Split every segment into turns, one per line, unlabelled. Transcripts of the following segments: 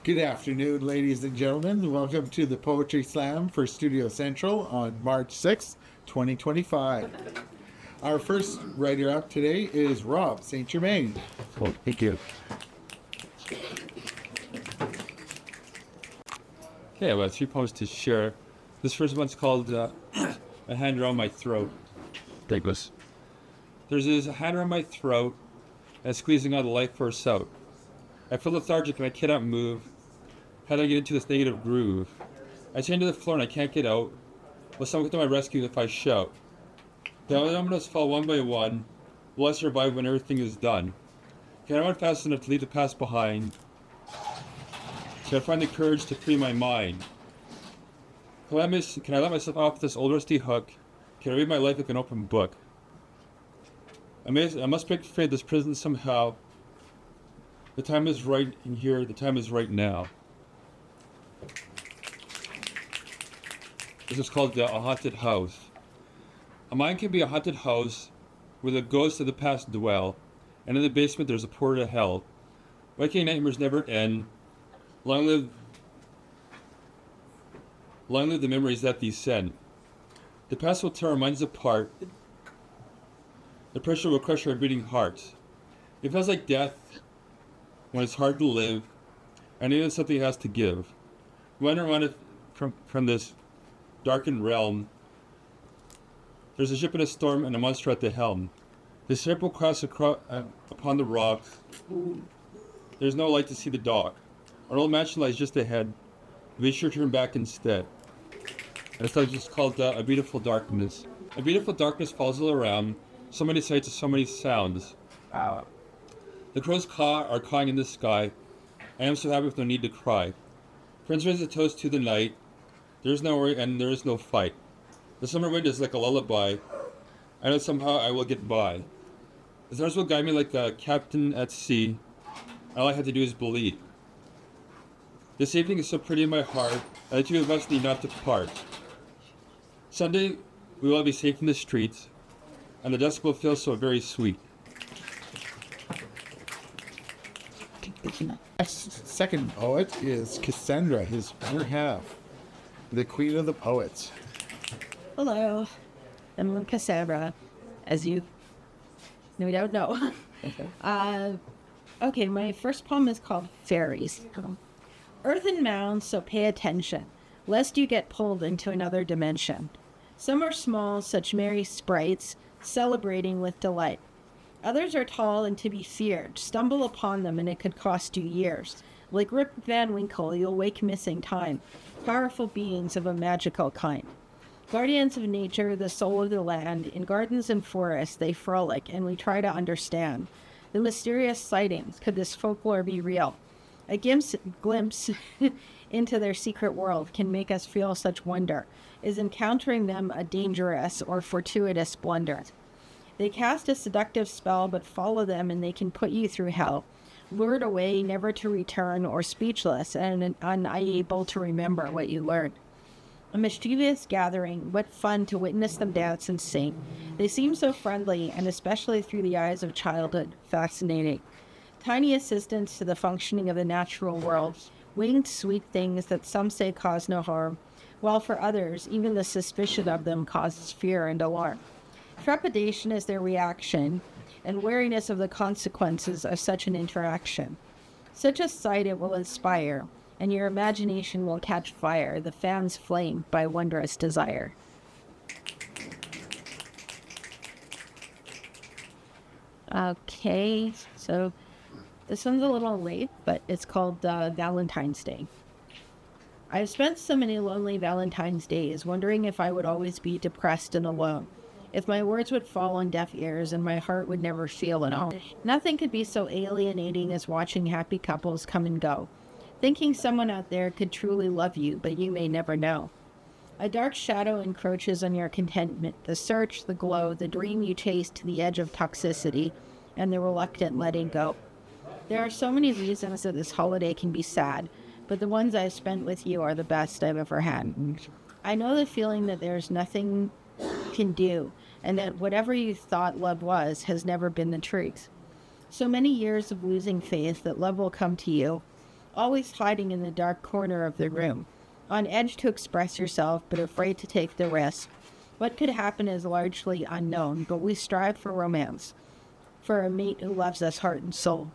Good afternoon, ladies and gentlemen. Welcome to the Poetry Slam for Studio Central on March 6th, 2025. Our first writer up today is Rob St. Germain.
Well, thank you. Okay, I have 3 poems to share. This first one's called A Hand Around My Throat. Take this. There's a hand around my throat and squeezing all the life force out. I feel lethargic and I cannot move. How do I get into this negative groove? I chain to the floor and I can't get out. Will someone come to my rescue if I shout? The dominoes fall one by one. Will I survive when everything is done? Can I run fast enough to leave the past behind? Can I find the courage to free my mind? Can I let myself off this old rusty hook? Can I read my life like an open book? I must break free of this prison somehow. The time is right in here, the time is right now. This is called A Haunted House. A mind can be a haunted house where the ghosts of the past dwell, and in the basement there's a portal to hell. Waking nightmares never end. Long live the memories that these send. The past will tear our minds apart. The pressure will crush our beating hearts. It feels like death when it's hard to live. I know that something has to give. Run around it from this darkened realm. There's a ship in a storm and a monster at the helm. The ship will cross upon the rocks. There's no light to see the dock. Our old mansion lies just ahead. Be sure to turn back instead. And it's just called A Beautiful Darkness. A beautiful darkness falls all around. So many sights and so many sounds. Wow. The crows are cawing in the sky. I am so happy with no need to cry. Friends raise a toast to the night. There is no worry and there is no fight. The summer wind is like a lullaby. I know somehow I will get by. The stars will guide me like a captain at sea. All I have to do is believe. This evening is so pretty in my heart, and the two of us need not to part. Sunday, we will be safe in the streets, and the dusk will feel so very sweet.
Next second poet is Cassandra, his other half, the queen of the poets.
Hello, I'm Cassandra, as you no doubt know. Okay, my first poem is called Fairies. Earthen mounds, so pay attention, lest you get pulled into another dimension. Some are small, such merry sprites, celebrating with delight. Others are tall and to be feared. Stumble upon them and it could cost you years. Like Rip Van Winkle, you'll wake missing time. Powerful beings of a magical kind. Guardians of nature, the soul of the land. In gardens and forests they frolic, and we try to understand. The mysterious sightings, could this folklore be real? A glimpse into their secret world can make us feel such wonder. Is encountering them a dangerous or fortuitous blunder? They cast a seductive spell, but follow them and they can put you through hell. Lured away, never to return, or speechless and unable to remember what you learned. A mischievous gathering, what fun to witness them dance and sing. They seem so friendly, and especially through the eyes of childhood, fascinating. Tiny assistants to the functioning of the natural world, winged sweet things that some say cause no harm, while for others, even the suspicion of them causes fear and alarm. Trepidation is their reaction, and wariness of the consequences of such an interaction. Such a sight it will inspire, and your imagination will catch fire, the fans flame by wondrous desire. Okay, so this one's a little late, but it's called Valentine's Day. I've spent so many lonely Valentine's days, wondering if I would always be depressed and alone. If my words would fall on deaf ears and my heart would never feel at home. Nothing could be so alienating as watching happy couples come and go. Thinking someone out there could truly love you, but you may never know. A dark shadow encroaches on your contentment, the search, the glow, the dream you chase to the edge of toxicity, and the reluctant letting go. There are so many reasons that this holiday can be sad, but the ones I've spent with you are the best I've ever had. I know the feeling that there's nothing can do, and that whatever you thought love was has never been the truth. So many years of losing faith that love will come to you, always hiding in the dark corner of the room, on edge to express yourself but afraid to take the risk. What could happen is largely unknown, but we strive for romance, for a mate who loves us heart and soul.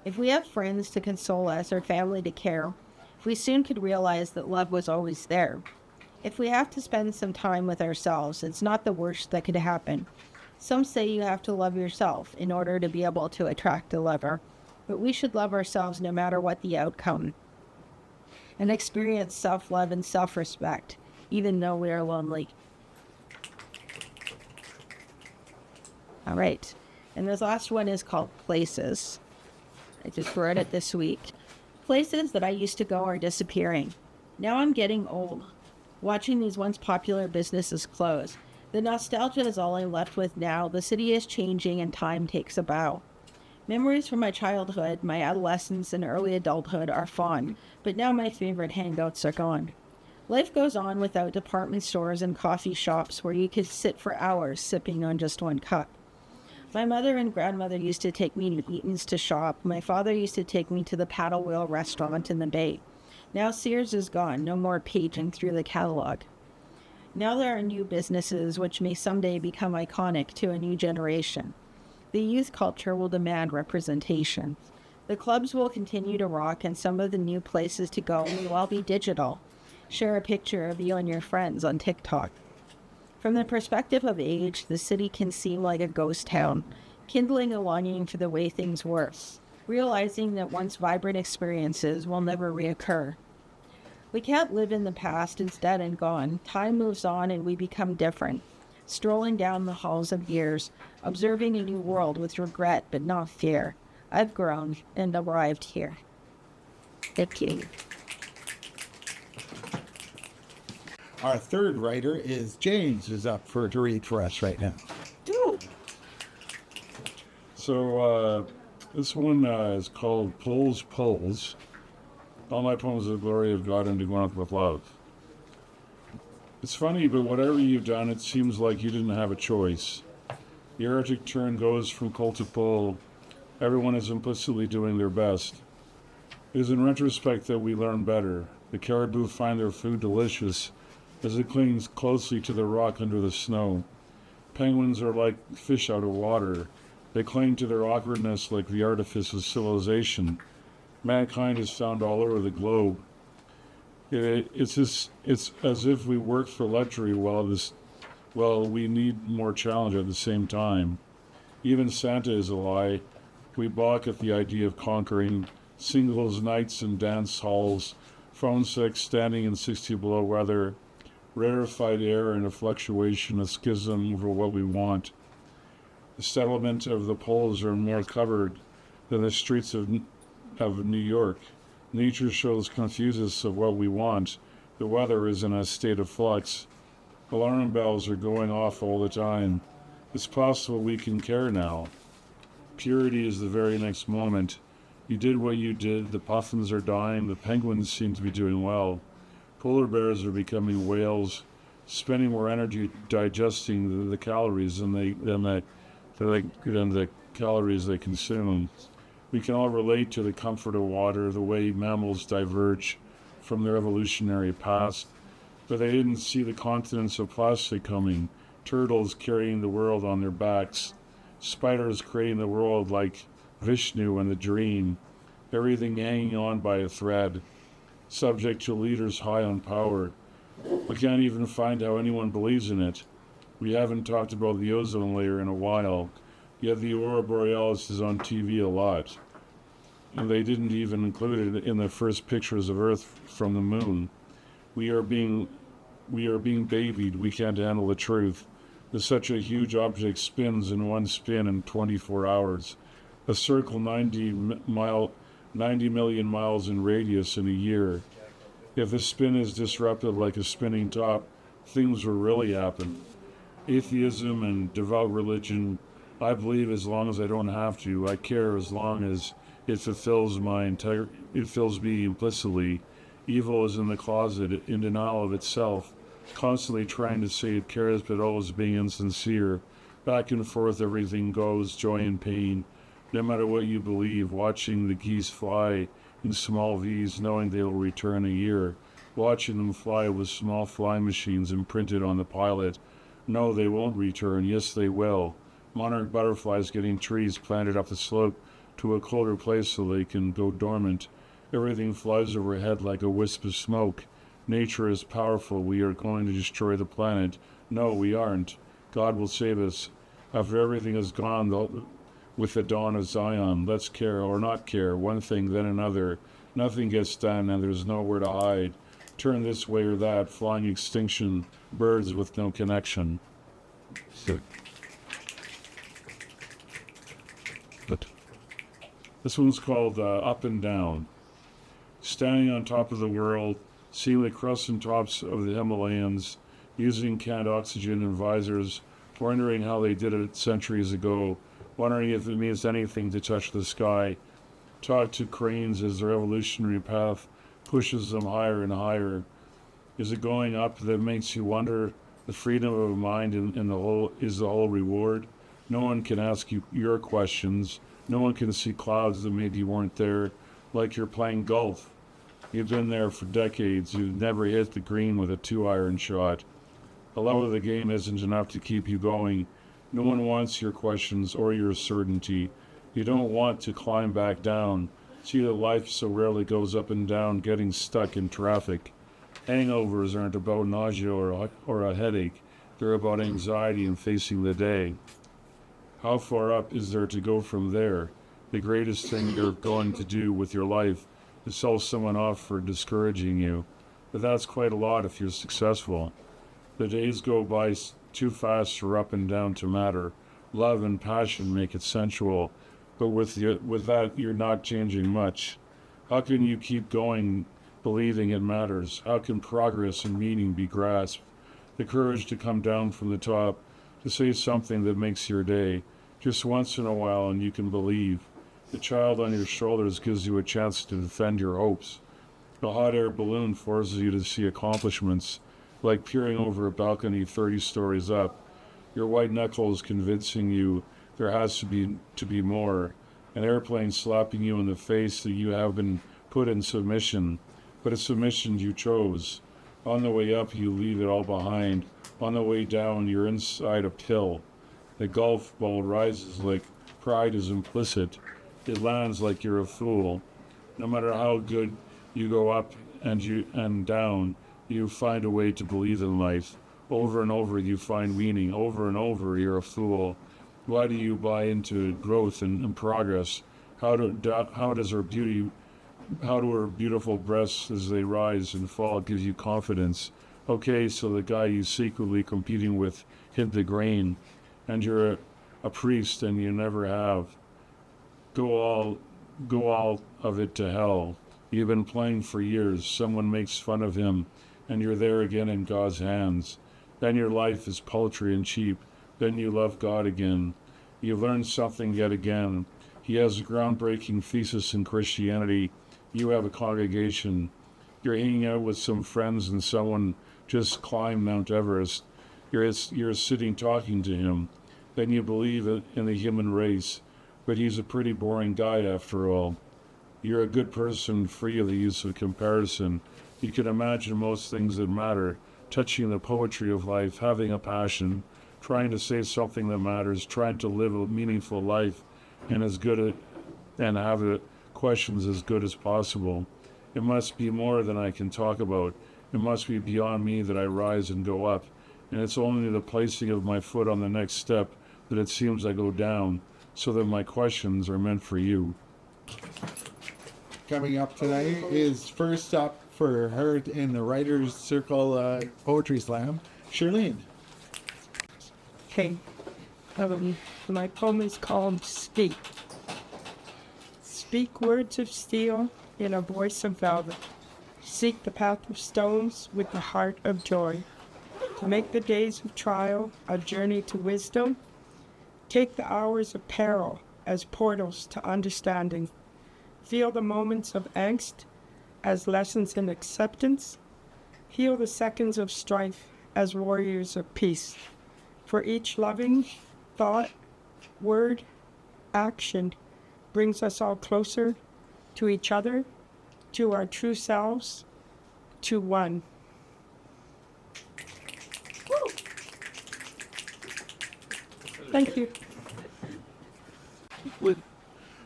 If we have friends to console us or family to care, we soon could realize that love was always there. If we have to spend some time with ourselves, it's not the worst that could happen. Some say you have to love yourself in order to be able to attract a lover, but we should love ourselves no matter what the outcome, and experience self-love and self-respect, even though we are lonely. All right, and this last one is called Places. I just wrote it this week. Places that I used to go are disappearing. Now I'm getting old, watching these once popular businesses close. The nostalgia is all I'm left with now. The city is changing and time takes a bow. Memories from my childhood, my adolescence, and early adulthood are fond, but now my favorite hangouts are gone. Life goes on without department stores and coffee shops where you could sit for hours sipping on just one cup. My mother and grandmother used to take me to Eaton's to shop. My father used to take me to the Paddle Wheel restaurant in the Bay. Now Sears is gone, no more paging through the catalog. Now there are new businesses which may someday become iconic to a new generation. The youth culture will demand representation. The clubs will continue to rock, and some of the new places to go will all be digital. Share a picture of you and your friends on TikTok. From the perspective of age, the city can seem like a ghost town, kindling a longing for the way things were, realizing that once vibrant experiences will never reoccur. We can't live in the past, it's dead and gone. Time moves on and we become different, strolling down the halls of years, observing a new world with regret but not fear. I've grown and arrived here. Thank you.
Our third writer is James, who's up to read for us right now.
So this one is called Pulls. All my poems are the glory of God and to go on with love. It's funny, but whatever you've done, it seems like you didn't have a choice. The Arctic turn goes from pull to pull. Everyone is implicitly doing their best. It is in retrospect that we learn better. The caribou find their food delicious as it clings closely to the rock under the snow. Penguins are like fish out of water. They cling to their awkwardness like the artifice of civilization. Mankind is found all over the globe. It's as if we work for luxury while we need more challenge at the same time. Even Santa is a lie. We balk at the idea of conquering singles nights in dance halls, phone sex standing in 60 below weather, rarefied air and a fluctuation, a schism over what we want. The settlement of the poles are more covered than the streets of New York. Nature shows confuse us of what we want. The weather is in a state of flux. Alarm bells are going off all the time. It's possible we can care now. Purity is the very next moment. You did what you did. The puffins are dying. The penguins seem to be doing well. Polar bears are becoming whales, spending more energy digesting the calories than the calories they consume. We can all relate to the comfort of water, the way mammals diverge from their evolutionary past, but they didn't see the continents of plastic coming, turtles carrying the world on their backs, spiders creating the world like Vishnu and the dream, everything hanging on by a thread, subject to leaders high on power. We can't even find how anyone believes in it. We haven't talked about the ozone layer in a while, yet the Aurora Borealis is on TV a lot. And they didn't even include it in the first pictures of Earth from the moon. We are being babied. We can't handle the truth. There's such a huge object spins in one spin in 24 hours. A circle 90 million miles in radius in a year. If the spin is disrupted like a spinning top, things will really happen. Atheism and devout religion, I believe as long as I don't have to. I care as long as it fulfills it fills me implicitly. Evil is in the closet, in denial of itself, constantly trying to say it cares but always being insincere. Back and forth everything goes, joy and pain. No matter what you believe, watching the geese fly in small V's, knowing they will return a year, watching them fly with small flying machines imprinted on the pilot. No, they won't return. Yes, they will. Monarch butterflies getting trees planted up the slope to a colder place so they can go dormant. Everything flies overhead like a wisp of smoke. Nature is powerful. We are going to destroy the planet. No, we aren't. God will save us. After everything is gone, with the dawn of Zion, let's care or not care, one thing then another. Nothing gets done and there's nowhere to hide. Turn this way or that, flying extinction, birds with no connection. But this one's called Up and Down. Standing on top of the world, seeing the crescent tops of the Himalayas, using canned oxygen and visors, wondering how they did it centuries ago, wondering if it means anything to touch the sky. Talk to cranes as their evolutionary path pushes them higher and higher. Is it going up that makes you wonder? The freedom of mind in the whole is the whole reward. No one can ask you your questions. No one can see clouds that maybe weren't there, like you're playing golf. You've been there for decades. You've never hit the green with a 2-iron shot. The love of the game isn't enough to keep you going. No one wants your questions or your certainty. You don't want to climb back down. See that life so rarely goes up and down, getting stuck in traffic. Hangovers aren't about nausea or a headache. They're about anxiety and facing the day. How far up is there to go from there? The greatest thing you're going to do with your life is sell someone off for discouraging you. But that's quite a lot if you're successful. The days go by too fast for up and down to matter. Love and passion make it sensual, but with that, you're not changing much. How can you keep going, believing it matters? How can progress and meaning be grasped? The courage to come down from the top, to say something that makes your day, just once in a while, and you can believe. The child on your shoulders gives you a chance to defend your hopes. The hot air balloon forces you to see accomplishments, like peering over a balcony 30 stories up. Your white knuckles convincing you there has to be more. An airplane slapping you in the face that you have been put in submission, but a submission you chose. On the way up, you leave it all behind. On the way down, you're inside a pill. The golf ball rises like pride is implicit. It lands like you're a fool. No matter how good you go up and down, you find a way to believe in life. Over and over you find meaning. Over and over you're a fool. Why do you buy into growth and progress? How do her beautiful breasts as they rise and fall give you confidence? Okay, so the guy you secretly competing with hid the grain, and you're a priest and you never have. Go all of it to hell. You've been playing for years. Someone makes fun of him, and you're there again in God's hands. Then your life is paltry and cheap. Then you love God again. You've learned something yet again. He has a groundbreaking thesis in Christianity. You have a congregation. You're hanging out with some friends and someone just climbed Mount Everest. You're sitting talking to him. Then you believe in the human race. But he's a pretty boring guy after all. You're a good person, free of the use of comparison. You can imagine most things that matter, touching the poetry of life, having a passion, trying to say something that matters, trying to live a meaningful life, and have the questions as good as possible. It must be more than I can talk about. It must be beyond me that I rise and go up. And it's only the placing of my foot on the next step that it seems I go down, so that my questions are meant for you.
Coming up tonight is first up for her in the Writers Circle Poetry Slam, Shirlene.
Okay. My poem is called Speak. Speak words of steel in a voice of velvet. Seek the path of stones with the heart of joy. To make the days of trial a journey to wisdom. Take the hours of peril as portals to understanding. Feel the moments of angst as lessons in acceptance. Heal the seconds of strife as warriors of peace. For each loving thought, word, action brings us all closer to each other to our true selves, to one. Thank you.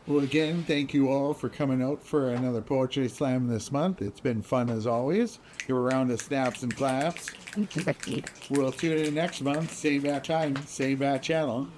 Well, again, thank you all for coming out for another Poetry Slam this month. It's been fun as always. You're around to snaps and claps. We'll tune in next month, same bat time, same bat channel.